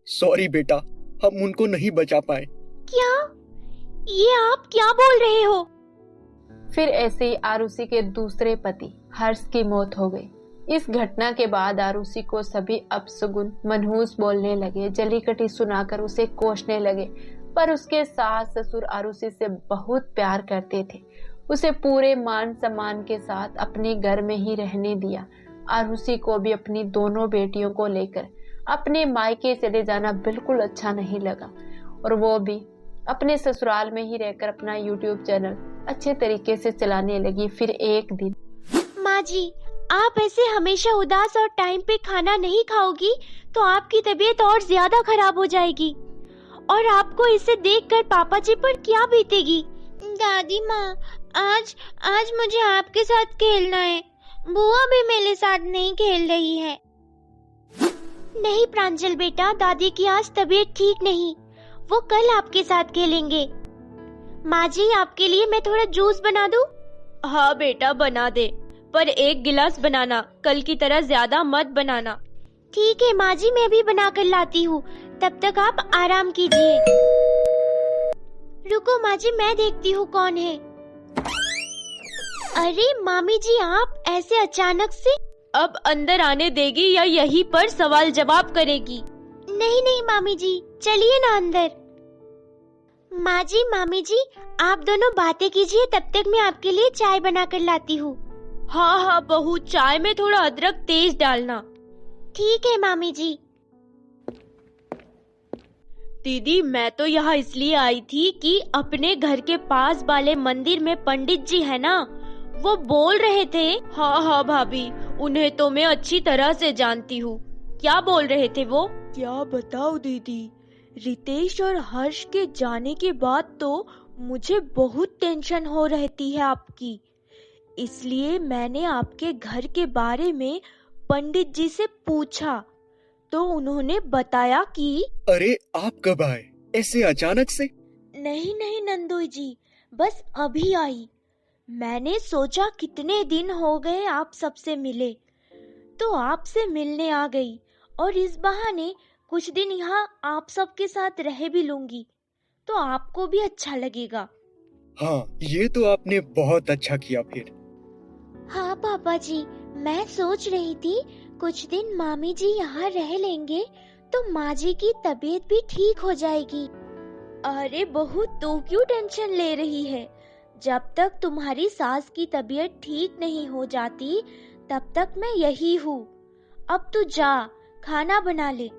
Sorry बेटा, हम उनको नहीं बचा पाए। क्या? ये आप क्या बोल रहे हो? फिर ऐसे ही आरुषि के दूसरे पति हर्ष की मौत हो गई। इस घटना के बाद आरुषि को सभी अपशगुन मनहूस बोलने लगे, जलीकटी सुनाकर उसे कोसने लगे। पर उसके सास ससुर आरुषि से बहुत प्यार करते थे, उसे पूरे मान सम्मान के साथ अपने घर में ही रहने दिया। आरुषि को भी अपनी दोनों बेटियों को लेकर अपने मायके चले जाना बिल्कुल अच्छा नहीं लगा और वो भी अपने ससुराल में ही रहकर अपना YouTube चैनल अच्छे तरीके से चलाने लगी। फिर एक दिन, माँ जी, आप ऐसे हमेशा उदास और टाइम पे खाना नहीं खाओगी तो आपकी तबीयत और ज्यादा खराब हो जाएगी और आपको इसे देखकर पापा जी पर क्या बीतेगी। दादी माँ, आज मुझे आपके साथ खेलना है। बुआ भी मेरे साथ नहीं खेल रही है। नहीं प्रांजल बेटा, दादी की आज तबीयत ठीक नहीं, वो कल आपके साथ खेलेंगे। माँ जी, आपके लिए मैं थोड़ा जूस बना दूं? हाँ बेटा, बना दे, पर 1 गिलास बनाना, कल की तरह ज्यादा मत बनाना। ठीक है माँ जी, मैं भी बना कर लाती हूँ, तब तक आप आराम कीजिए। रुको माँ जी, मैं देखती हूँ कौन है। अरे मामी जी, आप ऐसे अचानक से? अब अंदर आने देगी या यहीं पर सवाल जवाब करेगी? नहीं नहीं मामी जी, चलिए ना अंदर। माँ जी, मामी जी, आप दोनों बातें कीजिए, तब तक मैं आपके लिए चाय बना कर लाती हूँ। हाँ हाँ बहू, चाय में थोड़ा अदरक तेज डालना। ठीक है मामी जी। दीदी, मैं तो यहाँ इसलिए आई थी कि अपने घर के पास वाले मंदिर में पंडित जी है ना, वो बोल रहे थे। हाँ हाँ भाभी, उन्हें तो मैं अच्छी तरह से जानती हूँ। क्या बोल रहे थे वो? क्या बताओ दीदी, रितेश और हर्ष के जाने के बाद तो मुझे बहुत टेंशन हो रहती है आपकी, इसलिए मैंने आपके घर के बारे में पंडित जी से पूछा तो उन्होंने बताया कि। अरे आप कब आए ऐसे अचानक से? नहीं नहीं नंदू जी, बस अभी आई। मैंने सोचा कितने दिन हो गए आप सबसे मिले, तो आपसे मिलने आ गई और इस बहाने कुछ दिन यहाँ आप सबके साथ रह भी लूंगी, तो आपको भी अच्छा लगेगा। हाँ, ये तो आपने बहुत अच्छा किया फिर। हाँ पापा जी, मैं सोच रही थी कुछ दिन मामी जी यहाँ रह लेंगे तो माँ जी की तबीयत भी ठीक हो जाएगी। अरे बहू, तू क्यों टेंशन ले रही है? जब तक तुम्हारी सास की तबीयत ठीक नहीं हो जाती तब तक मैं यही हूँ। अब तू जा, खाना बना ले।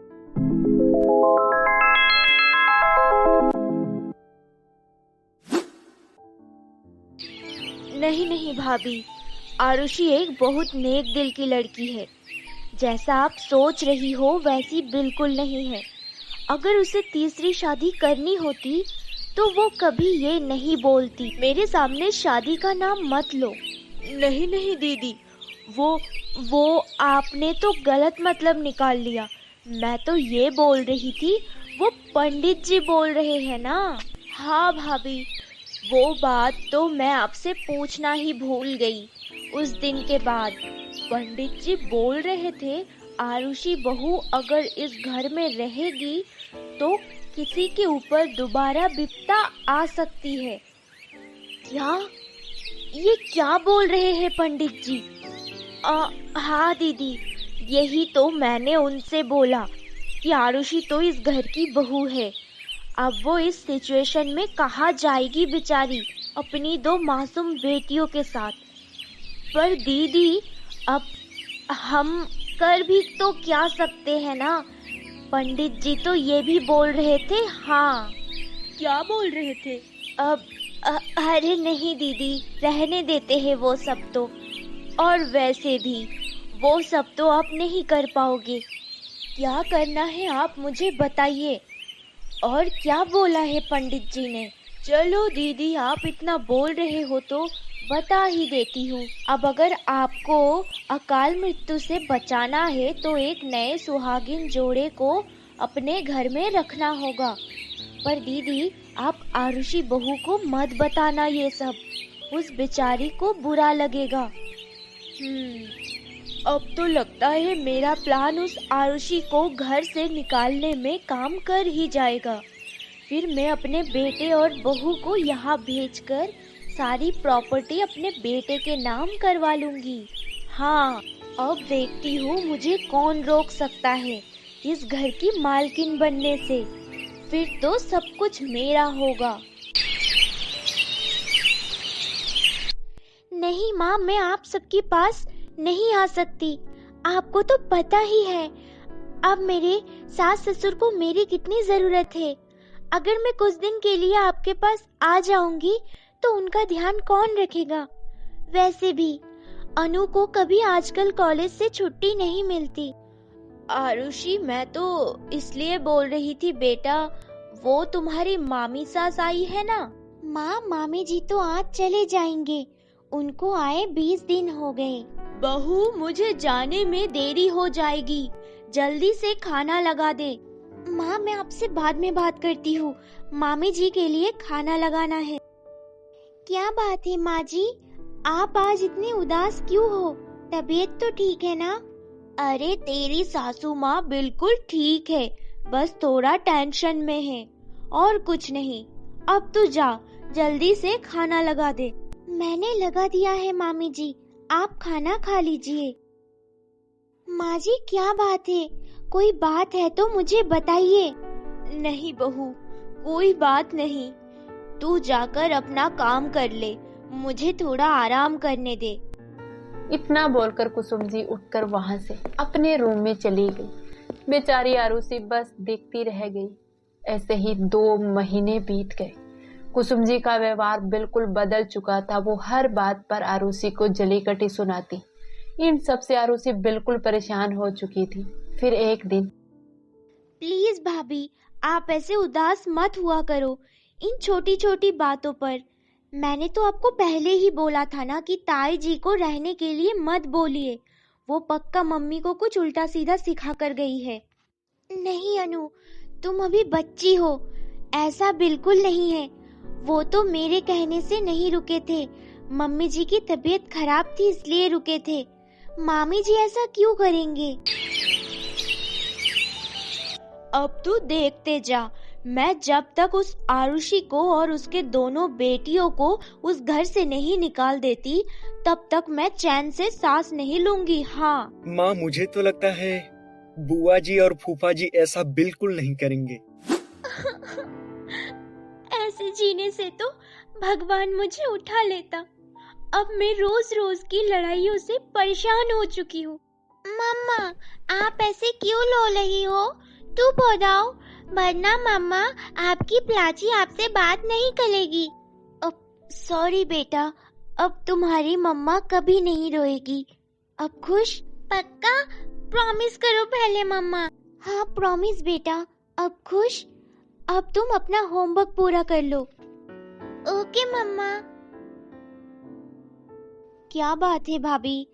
नहीं नहीं भाभी, आरुषि एक बहुत नेक दिल की लड़की है। जैसा आप सोच रही हो वैसी बिल्कुल नहीं है। अगर उसे तीसरी शादी करनी होती तो वो कभी ये नहीं बोलती। मेरे सामने शादी का नाम मत लो। नहीं नहीं दीदी, वो आपने तो गलत मतलब निकाल लिया। मैं तो ये बोल रही थी, वो पंडित जी बोल रहे हैं ना। हाँ भाभी, वो बात तो मैं आपसे पूछना ही भूल गई। उस दिन के बाद पंडित जी बोल रहे थे, आरुषि बहू अगर इस घर में रहेगी तो किसी के ऊपर दोबारा विपदा आ सकती है। क्या? ये क्या बोल रहे हैं पंडित जी? हाँ दीदी, यही तो मैंने उनसे बोला कि आरुषि तो इस घर की बहू है। अब वो इस सिचुएशन में कहाँ जाएगी बेचारी अपनी 2 मासूम बेटियों के साथ। पर दीदी, अब हम कर भी तो क्या सकते हैं ना। पंडित जी तो ये भी बोल रहे थे। हाँ, क्या बोल रहे थे? अरे नहीं दीदी, रहने देते हैं वो सब तो। और वैसे भी वो सब तो आप नहीं कर पाओगे। क्या करना है आप मुझे बताइए। और क्या बोला है पंडित जी ने? चलो दीदी, आप इतना बोल रहे हो तो बता ही देती हूँ। अब अगर आपको अकाल मृत्यु से बचाना है तो एक नए सुहागिन जोड़े को अपने घर में रखना होगा। पर दीदी, आप आरुषि बहू को मत बताना ये सब, उस बेचारी को बुरा लगेगा। अब तो लगता है मेरा प्लान उस आरुषि को घर से निकालने में काम कर ही जाएगा। फिर मैं अपने बेटे और बहू को यहाँ भेजकर सारी प्रॉपर्टी अपने बेटे के नाम करवा लूंगी। हाँ, अब देखती हूँ मुझे कौन रोक सकता है इस घर की मालकिन बनने से। फिर तो सब कुछ मेरा होगा। नहीं माँ, मैं आप सबके पास नहीं आ सकती। आपको तो पता ही है अब मेरे सास ससुर को मेरी कितनी जरूरत है। अगर मैं कुछ दिन के लिए आपके पास आ जाऊंगी तो उनका ध्यान कौन रखेगा? वैसे भी अनु को कभी आजकल कॉलेज से छुट्टी नहीं मिलती। आरुषि, मैं तो इसलिए बोल रही थी बेटा, वो तुम्हारी मामी सास आई है ना? माँ, मामी जी तो आज चले जाएंगे, उनको आए 20 दिन हो गए। बहू, मुझे जाने में देरी हो जाएगी, जल्दी से खाना लगा दे। माँ, मैं आपसे बाद में बात करती हूँ, मामी जी के लिए खाना लगाना है। क्या बात है माँ जी, आप आज इतने उदास क्यों हो? तबीयत तो ठीक है ना? अरे तेरी सासू माँ बिल्कुल ठीक है, बस थोड़ा टेंशन में है और कुछ नहीं। अब तू जा, जल्दी से खाना लगा दे। मैंने लगा दिया है मामी जी, आप खाना खा लीजिए। माँ जी, क्या बात है? कोई बात है तो मुझे बताइए। नहीं बहू, कोई बात नहीं, तू जाकर अपना काम कर ले, मुझे थोड़ा आराम करने दे। इतना बोलकर कुसुम जी उठकर वहां से अपने रूम में चली गई। बेचारी आरुषि बस देखती रह गई। ऐसे ही 2 महीने बीत गए। कुसुम जी का व्यवहार बिल्कुल बदल चुका था। वो हर बात पर आरुषि को जली कटी सुनाती। इन सब से आरुषि बिल्कुल परेशान हो चुकी थी। फिर एक दिन, प्लीज भाभी, आप ऐसे उदास मत हुआ करो इन छोटी छोटी बातों पर। मैंने तो आपको पहले ही बोला था ना कि ताई जी को रहने के लिए मत बोलिए, वो पक्का मम्मी को कुछ उल्टा सीधा सिखा कर गई है। नहीं अनु, तुम अभी बच्ची हो, ऐसा बिल्कुल नहीं है। वो तो मेरे कहने से नहीं रुके थे, मम्मी जी की तबीयत खराब थी इसलिए रुके थे। मामी जी ऐसा क्यों करेंगे? अब तू देखते जा, मैं जब तक उस आरुषि को और उसके दोनों बेटियों को उस घर से नहीं निकाल देती, तब तक मैं चैन से सांस नहीं लूंगी। हाँ माँ, मुझे तो लगता है बुआ जी और फूफा जी ऐसा बिल्कुल नहीं करेंगे। ऐसे जीने से तो भगवान मुझे उठा लेता। अब मैं रोज रोज की लड़ाइयों से परेशान हो चुकी हूँ। मम्मा, आप ऐसे क्यों रो रही हो? तू बताओ, वरना मम्मा आपकी प्लाची आपसे बात नहीं करेगी। अब सॉरी बेटा, अब तुम्हारी मम्मा कभी नहीं रोएगी। अब खुश? पक्का? प्रॉमिस करो पहले मम्मा। हाँ प्रॉमिस बेटा। अब खुश? अब तुम अपना होमवर्क पूरा कर लो। ओके मम्मा। क्या बात है भाभी,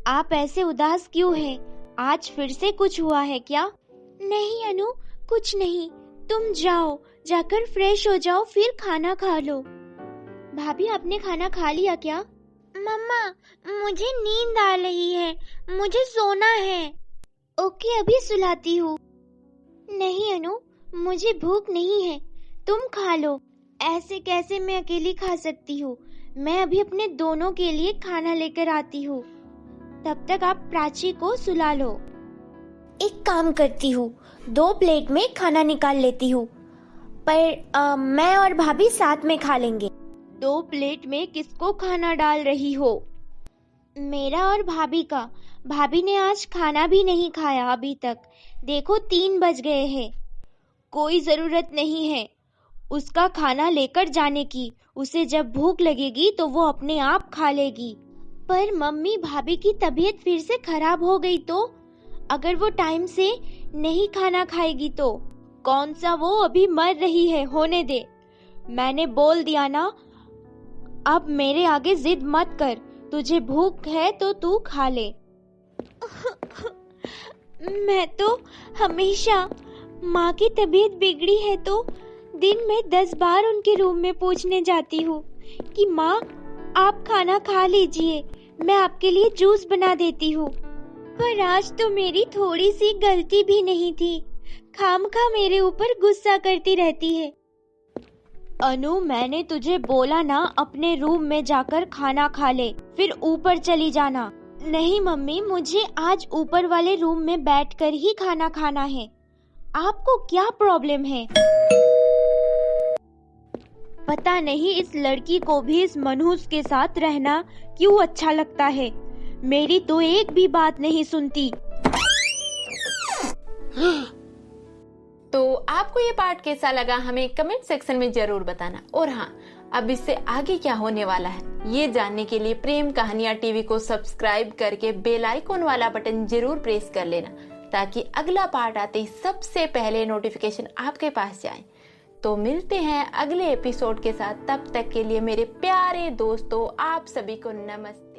आप ऐसे उदास क्यों हैं? आज फिर से कुछ हुआ है क्या? नहीं अनु, कुछ नहीं। तुम जाओ, जाकर फ्रेश हो जाओ, फिर खाना खा लो। भाभी, आपने खाना खा लिया क्या? मम्मा, मुझे नींद आ रही है, मुझे सोना है। ओके, अभी सुलाती हूँ। नहीं अनु, मुझे भूख नहीं है, तुम खा लो। ऐसे कैसे मैं अकेली खा सकती हूँ? मैं अभी अपने दोनों के लिए खाना लेकर आती हूँ। तब तक आप प्राची को सुला लो। एक काम करती हूँ, 2 प्लेट में खाना निकाल लेती हूँ, पर मैं और भाभी साथ में खा लेंगे। 2 प्लेट में किसको खाना डाल रही हो? मेरा और भाभी का। भाभी ने आज खाना भी नहीं खाया अभी तक। देखो 3 बज गए हैं। कोई जरूरत नहीं है उसका खाना लेकर जाने की। उसे जब भूख लगेगी तो वो अपने आप खा लेगी। पर मम्मी, भाभी की तबीयत फिर से खराब हो गई तो? अगर वो टाइम से नहीं खाना खाएगी तो? कौन सा वो अभी मर रही है, होने दे। मैंने बोल दिया ना, अब मेरे आगे जिद मत कर। तुझे भूख है तो तू खा ले। मैं तो हमेशा माँ की तबीयत बिगड़ी है तो दिन में 10 बार उनके रूम में पूछने जाती हूँ कि माँ आप खाना खा लीजिए, मैं आपके लिए जूस बना देती हूँ। पर आज तो मेरी थोड़ी सी गलती भी नहीं थी। खामखा मेरे ऊपर गुस्सा करती रहती है। अनु, मैंने तुझे बोला ना, अपने रूम में जाकर खाना खा ले, फिर ऊपर चली जाना। नहीं मम्मी, मुझे आज ऊपर वाले रूम में बैठकर ही खाना खाना है। आपको क्या प्रॉब्लम है? पता नहीं इस लड़की को भी इस मनहूस के साथ रहना क्यों अच्छा लगता है। मेरी तो एक भी बात नहीं सुनती। तो आपको ये पार्ट कैसा लगा हमें कमेंट सेक्शन में जरूर बताना। और हाँ, अब इससे आगे क्या होने वाला है ये जानने के लिए प्रेम कहानियां टीवी को सब्सक्राइब करके बेल आइकॉन वाला बटन जरूर प्रेस कर लेना, ताकि अगला पार्ट आते ही सबसे पहले नोटिफिकेशन आपके पास जाए। तो मिलते हैं अगले एपिसोड के साथ, तब तक के लिए मेरे प्यारे दोस्तों, आप सभी को नमस्ते।